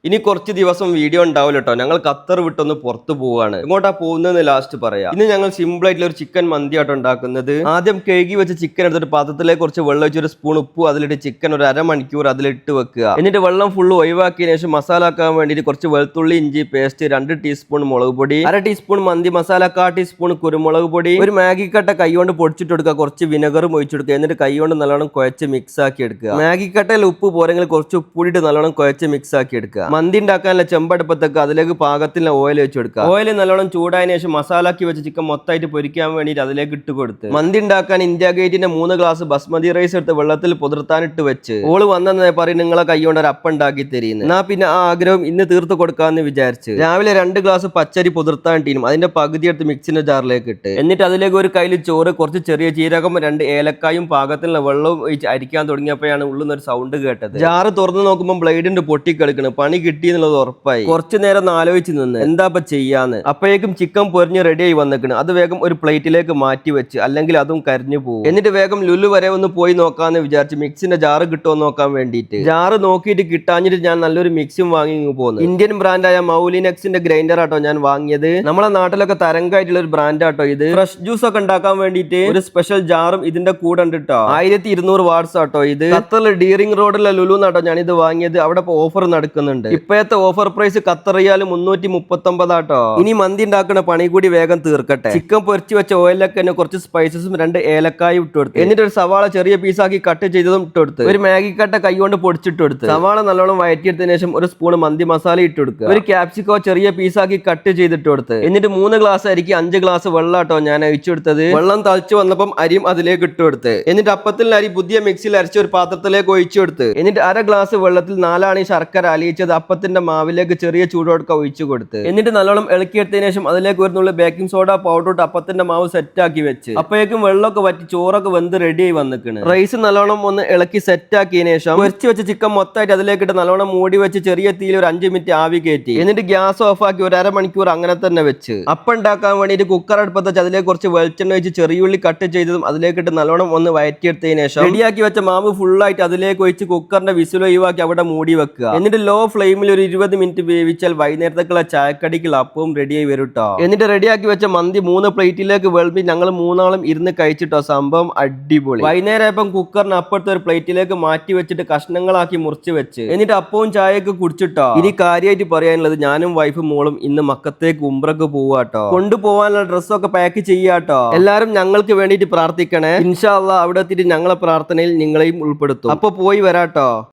ഇനി കുറച്ച് ദിവസം വീഡിയോ ഉണ്ടാവില്ല കേട്ടോ. ഞങ്ങൾ ഖത്തർ വിട്ടൊന്ന് പുറത്തു പോവാണ്. എങ്ങോട്ടാ പോകുന്നതെന്ന് ലാസ്റ്റ് പറയാം. ഇന്ന് ഞങ്ങൾ സിമ്പിൾ ആയിട്ടുള്ള ഒരു ചിക്കൻ മന്തി ആട്ടോ ഉണ്ടാക്കുന്നത്. ആദ്യം കഴുകി വെച്ച ചിക്കൻ എടുത്തിട്ട് പാത്രത്തിലേക്ക് കുറച്ച് വെള്ളം വെച്ച് ഒരു സ്പൂൺ ഉപ്പ് അതിലിട്ട് ചിക്കൻ ഒരു അരമണിക്കൂർ അതിലിട്ട് വെക്കുക. എന്നിട്ട് വെള്ളം ഫുള്ള് ഒഴിവാക്കിയതിനു ശേഷം മസാല ആക്കാൻ വേണ്ടിയിട്ട് കുറച്ച് വെളുത്തുള്ളി ഇഞ്ചി പേസ്റ്റ്, 2 ടീസ്പൂൺ മുളക് പൊടി, 1 ടീസ്പൂൺ മന്തി മസാല, 1/4 ടീസ്പൂൺ കുരുമുളക് പൊടി, ഒരു മാഗി കട്ട കൈകൊണ്ട് പൊടിച്ചിട്ട് കൊടുക്കുക, കുറച്ച് വിനെഗറും ഒഴിച്ചെടുക്കുക. എന്നിട്ട് കൈകൊണ്ട് നല്ലോണം കുഴച്ച് മിക്സ് ആക്കി എടുക്കുക. മാഗി കട്ടയിൽ ഉപ്പ് പോരെങ്കിൽ കുറച്ച് ഉപ്പ് ഇട്ട് നല്ലോണം കുഴച്ച് മിക്സ് ആക്കി എടുക്കുക. മന്തി ഉണ്ടാക്കാനുള്ള ചെമ്പടുപ്പത്തൊക്കെ അതിലേക്ക് പാകത്തിന് ഓയിൽ വെച്ച് കൊടുക്കുക. ഓയിൽ നല്ലോണം ചൂടായതിനു ശേഷം മസാലാക്കി വെച്ച ചിക്കൻ മൊത്തമായിട്ട് പൊരിക്കാൻ വേണ്ടിയിട്ട് അതിലേക്ക് ഇട്ട് കൊടുത്ത് മന്തി ഉണ്ടാക്കാൻ ഇന്ത്യ ഗേറ്റിന്റെ 3 ഗ്ലാസ് ബസ്മതി റൈസ് എടുത്ത് വെള്ളത്തിൽ പുതിർത്താനിട്ട് വെച്ച് ഓള് വന്നെന്ന് പറയും നിങ്ങളെ കൈ കൊണ്ട് ഒരു അപ്പം ഉണ്ടാക്കി തരീന്ന്. എന്നാ പിന്നെ ആ ആഗ്രഹം ഇന്ന് തീർത്ത് കൊടുക്കാന്ന് വിചാരിച്ച് രാവിലെ 2 ഗ്ലാസ് പച്ചരി പുതിർത്താനിട്ടീനും അതിന്റെ പകുതി എടുത്ത് മിക്സിന്റെ ജാറിലേക്ക് ഇട്ട് എന്നിട്ട് അതിലേക്ക് ഒരു കയ്യിൽ ചോറ്, കുറച്ച് ചെറിയ ജീരകം, 2 ഏലക്കായും പാകത്തിലുള്ള വെള്ളവും അരിക്കാൻ തുടങ്ങിയപ്പോഴാണ് ഉള്ളുന്ന ഒരു സൗണ്ട് കേട്ടത്. ജാറ് തുറന്നു നോക്കുമ്പോൾ ബ്ലേഡിന്റെ പൊട്ടിക്കളിക്കണം. പണി കിട്ടി എന്നുള്ളത് ഉറപ്പായി. കുറച്ചു നേരം ഒന്ന് ആലോചിച്ച് നിന്ന് എന്താ ചെയ്യാന്ന്. അപ്പോഴേക്കും ചിക്കൻ പൊരിഞ്ഞ് റെഡിയായി വന്നിക്കണ്. അത് വേഗം ഒരു പ്ലേറ്റിലേക്ക് മാറ്റി വെച്ച്, അല്ലെങ്കിൽ അതും കരിഞ്ഞു പോകും. എന്നിട്ട് വേഗം ലുലു വരെ ഒന്ന് പോയി നോക്കാന്ന് വിചാരിച്ച് മിക്സിന്റെ ജാറ് കിട്ടുമോ നോക്കാൻ വേണ്ടിയിട്ട്. ജാറ് നോക്കിയിട്ട് കിട്ടാഞ്ഞിട്ട് ഞാൻ നല്ലൊരു മിക്സും വാങ്ങി പോന്നു. ഇന്ത്യൻ ബ്രാൻഡായ മൗലിനെക്സിന്റെ ഗ്രൈൻഡർ ആട്ടോ ഞാൻ വാങ്ങിയത്. നമ്മളെ നാട്ടിലൊക്കെ തരംഗമായിട്ടുള്ള ഒരു ബ്രാൻഡ് ആട്ടോ ഇത്. ഫ്രഷ് ജ്യൂസ് ഒക്കെ ഉണ്ടാക്കാൻ വേണ്ടിയിട്ട് ഒരു സ്പെഷ്യൽ ജാറും ഇതിന്റെ കൂടെ ഉണ്ട് കേട്ടോ. 1200 വാട്ട്സ് ആട്ടോ ഇത്. ഖത്തറിൽ ഡീറിംഗ് റോഡിലെ ലുലു നാട്ടോ ഞാൻ ഇത് വാങ്ങിയത്. അവിടെ ഓഫർ നടക്കുന്നുണ്ട്. ഇപ്പോഴത്തെ ഓഫർ പ്രൈസ് ഖത്തർ റിയാൽ 339 ആട്ടോ. ഇനി മന്തി ഉണ്ടാക്കുന്ന പണി കൂടി വേഗം തീർക്കട്ടെ. ചിക്കൻ പൊരിച്ചു വെച്ച ഓയിലൊക്കെ തന്നെ കുറച്ച് സ്പൈസസും 2 ഏലക്കായും ഇട്ട് കൊടുത്തു. എന്നിട്ട് ഒരു സവാള ചെറിയ പീസാക്കി കട്ട് ചെയ്തതും ഇട്ട് കൊടുത്ത് ഒരു മാഗി കട്ട കൈ കൊണ്ട് പൊടിച്ചിട്ട് കൊടുത്ത് സവാള നല്ലോണം വഴറ്റിയെടുത്തതിനു ശേഷം ഒരു സ്പൂൺ മന്തി മസാല ഇട്ട് കൊടുക്കുക. ഒരു ക്യാപ്സിക്കോ ചെറിയ പീസാക്കി കട്ട് ചെയ്തിട്ട് കൊടുത്ത് എന്നിട്ട് 3 ഗ്ലാസ് അരിക്ക് 5 ഗ്ലാസ് വെള്ളം ആട്ടോ ഞാൻ അയച്ചു കൊടുത്തത്. വെള്ളം തളിച്ചു വന്നപ്പം അരിയും അതിലേക്ക് ഇട്ട് കൊടുത്ത് എന്നിട്ട് അപ്പത്തിൽ അരി പുതിയ മിക്സിയിൽ അരച്ച ഒരു പാത്രത്തിലേക്ക് ഒഴിച്ചു കൊടുത്ത് എന്നിട്ട് 1/2 ഗ്ലാസ് വെള്ളത്തിൽ 4 അണി ശർക്കര അലിയിച്ചത് അപ്പത്തിന്റെ മാവിലേക്ക് ചെറിയ ചൂടോടൊക്കെ ഒഴിച്ചു കൊടുത്ത് എന്നിട്ട് നല്ലോണം ഇളക്കിയെടുത്തതിനു ശേഷം അതിലേക്ക് ഒരു നുള്ളി ബേക്കിംഗ് സോഡ പൗഡർ ഇട്ട് അപ്പത്തിന്റെ മാവ് സെറ്റ് ആക്കി വെച്ച് അപ്പോഴേക്കും വെള്ളമൊക്കെ വറ്റി ചോറൊക്കെ വെന്ത് റെഡിയായി വന്നിക്കണ്. റൈസ് നല്ലോണം ഒന്ന് ഇളക്കി സെറ്റ് ആക്കിയതിനു ശേഷം പൊരിച്ച് വെച്ച ചിക്കൻ മൊത്തമായിട്ട് അതിലേക്ക് ഇട്ട് നല്ലോണം മൂടി വെച്ച് ചെറിയ തീയിൽ ഒരു 5 മിനിറ്റ് ആവി കയറ്റി എന്നിട്ട് ഗ്യാസ് ഓഫ് ആക്കി ഒരു അരമണിക്കൂർ അങ്ങനെ തന്നെ വെച്ച് അപ്പം ഉണ്ടാക്കാൻ വേണ്ടിയിട്ട് കുക്കർ അടുപ്പത്ത് വെച്ച് അതിലേക്ക് കുറച്ച് വെളിച്ചെണ്ണ വെച്ച് ചെറിയുള്ളി കട്ട് ചെയ്തതും അതിലേക്ക് ഇട്ട് നല്ലോണം ഒന്ന് വയറ്റിയെടുത്തതിനു ശേഷം റെഡിയാക്കി വെച്ച മാവ് ഫുള്ളായിട്ട് അതിലേക്ക് ഒഴിച്ച് കുക്കറിന്റെ വിസിൽ ഒഴിവാക്കി അവിടെ മൂടി വെക്കുക. എന്നിട്ട് ലോ ഫ്ലെയിമിൽ ഒരു 20 മിനിറ്റ് വേവിച്ചാൽ വൈകുന്നേരത്തേക്കുള്ള ചായക്കടിക്കുള്ള അപ്പവും റെഡിയായി വരും കേട്ടോ. എന്നിട്ട് റെഡിയാക്കി വെച്ച മന്തി 3 പ്ലേറ്റിലേക്ക് വിളമ്പി ഞങ്ങൾ 3 ആളും ഇരുന്ന് കഴിച്ചിട്ടോ. സംഭവം അടിപൊളി. വൈകുന്നേരം കുക്കറിന് അപ്പുറത്തെ ഒരു പ്ലേറ്റിലേക്ക് മാറ്റി വെച്ചിട്ട് കഷ്ണങ്ങളാക്കി മുറിച്ച് വെച്ച് എന്നിട്ട് അപ്പവും ചായയൊക്കെ കുടിച്ചിട്ടോ. ഇനി കാര്യമായിട്ട് പറയാനുള്ളത് ഞാനും വൈഫും മോളും ഇന്ന് മക്കത്തേക്ക് ഉംറക്ക് പോവാട്ടോ. കൊണ്ടുപോകാനുള്ള ഡ്രസ്സൊക്കെ പാക്ക് ചെയ്യാട്ടോ. എല്ലാരും ഞങ്ങൾക്ക് വേണ്ടിയിട്ട് പ്രാർത്ഥിക്കണേ. ഇൻഷാ അല്ലാഹ് അവിടെ എത്തിയിട്ട് ഞങ്ങളെ പ്രാർത്ഥനയിൽ നിങ്ങളെയും ഉൾപ്പെടുത്തും. അപ്പൊ പോയി വരാട്ടോ.